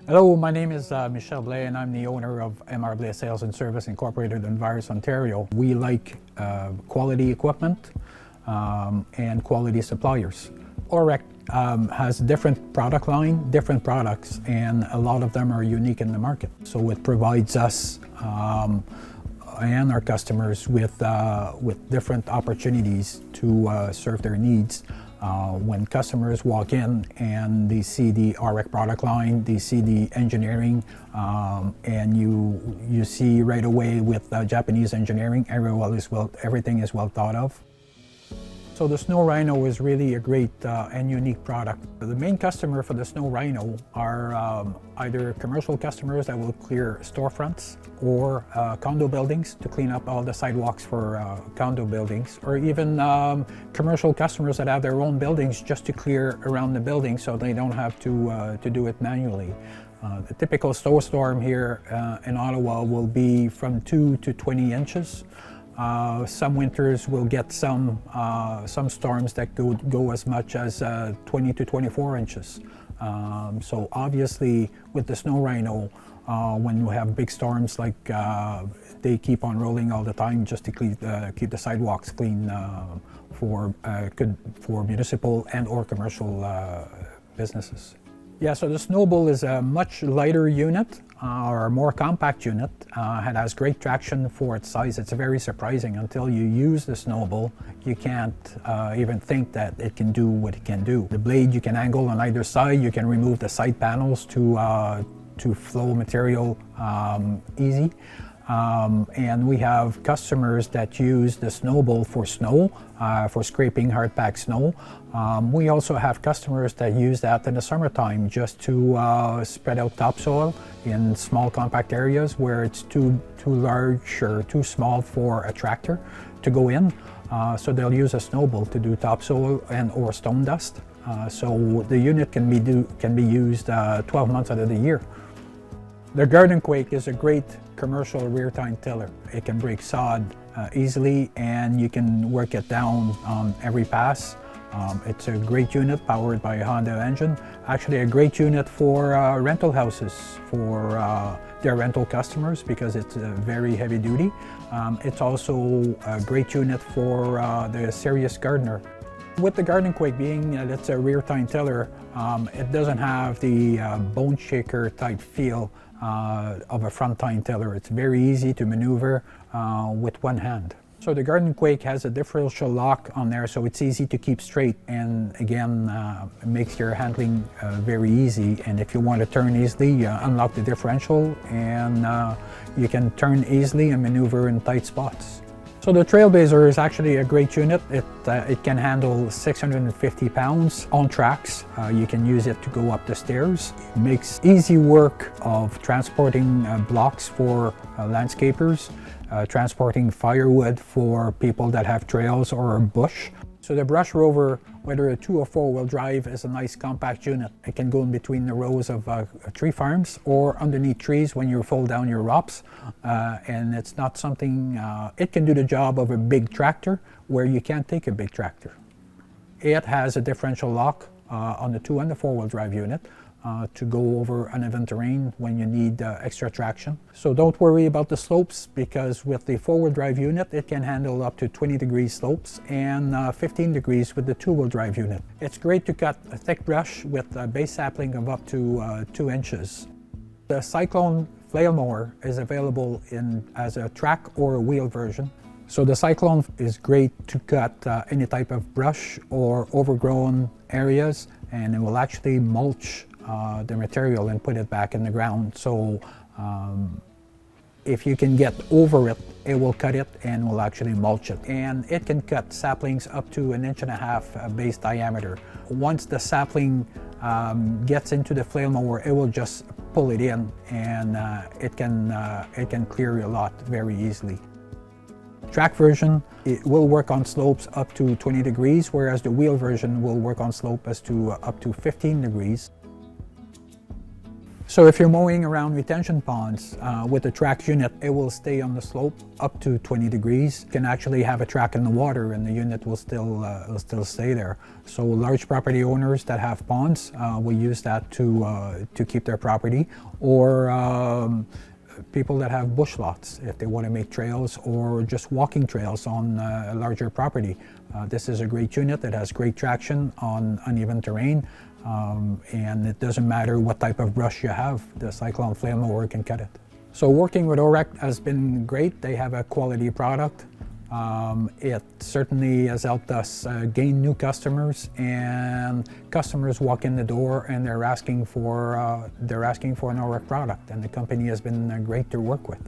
Hello, my name is Michel Blais and I'm the owner of MR Blais Sales and Service Incorporated in Virus, Ontario. We like quality equipment and quality suppliers. Orec has a different product line, different products, and a lot of them are unique in the market. So it provides us and our customers with different opportunities to serve their needs. When customers walk in and they see the Orec product line, they see the engineering, and you see right away with Japanese engineering, everything is well thought of. So the Snow Rhino is really a great and unique product. The main customer for the Snow Rhino are either commercial customers that will clear storefronts or condo buildings to clean up all the sidewalks for condo buildings, or even commercial customers that have their own buildings just to clear around the building so they don't have to do it manually. The typical snowstorm here in Ottawa will be from 2 to 20 inches. Some winters will get some storms that go as much as 20 to 24 inches. So obviously with the Snow Rhino, when you have big storms like they keep on rolling all the time just to keep the sidewalks clean for municipal and or commercial businesses. Yeah, so the Snowball is a much lighter unit, or a more compact unit. It has great traction for its size. It's very surprising. Until you use the Snowball, you can't even think that it can do what it can do. The blade you can angle on either side. You can remove the side panels to flow material easy. And we have customers that use the Snowball for snow, for scraping hard-packed snow. We also have customers that use that in the summertime just to spread out topsoil in small compact areas where it's too large or too small for a tractor to go in. So they'll use a Snowball to do topsoil and or stone dust. So the unit can be used 12 months out of the year. The Garden Quake is a great commercial rear tine tiller. It can break sod easily and you can work it down on every pass. It's a great unit powered by a Honda engine. Actually a great unit for rental houses, for their rental customers, because it's very heavy duty. It's also a great unit for the serious gardener. With the Garden Quake being that it's a rear tine tiller, it doesn't have the bone shaker type feel of a front tine tiller. It's very easy to maneuver with one hand. So the Garden Quake has a differential lock on there, so it's easy to keep straight, and again it makes your handling very easy. And if you want to turn easily, you unlock the differential and you can turn easily and maneuver in tight spots. So the Trailblazer is actually a great unit. It can handle 650 pounds on tracks. You can use it to go up the stairs. It makes easy work of transporting blocks for landscapers, transporting firewood for people that have trails or a bush. So the Brush Rover, whether a 2 or 4-wheel drive, is a nice compact unit. It can go in between the rows of tree farms or underneath trees when you fold down your ROPS. And it's not something, it can do the job of a big tractor where you can't take a big tractor. It has a differential lock on the 2 and the 4-wheel drive unit to go over uneven terrain when you need extra traction. So don't worry about the slopes, because with the 4-wheel drive unit it can handle up to 20-degree slopes and 15 degrees with the 2-wheel drive unit. It's great to cut a thick brush with a base sapling of up to 2 inches. The Cyclone flail mower is available as a track or a wheel version. So the Cyclone is great to cut any type of brush or overgrown areas, and it will actually mulch the material and put it back in the ground. So if you can get over it, it will cut it and will actually mulch it. And it can cut saplings up to 1.5 inch base diameter. Once the sapling gets into the flail mower, it will just pull it in, and it can clear a lot very easily. Track version, it will work on slopes up to 20 degrees, whereas the wheel version will work on slope up to 15 degrees. So if you're mowing around retention ponds with a track unit, it will stay on the slope up to 20 degrees. You can actually have a track in the water and the unit will still stay there. So large property owners that have ponds will use that to keep their property, or people that have bush lots, if they want to make trails or just walking trails on a larger property. This is a great unit. It has great traction on uneven terrain, and it doesn't matter what type of brush you have, the Cyclone Flame Mower can cut it. So working with Orec has been great. They have a quality product. It certainly has helped us gain new customers, and customers walk in the door and they're asking for an Orec product, and the company has been great to work with.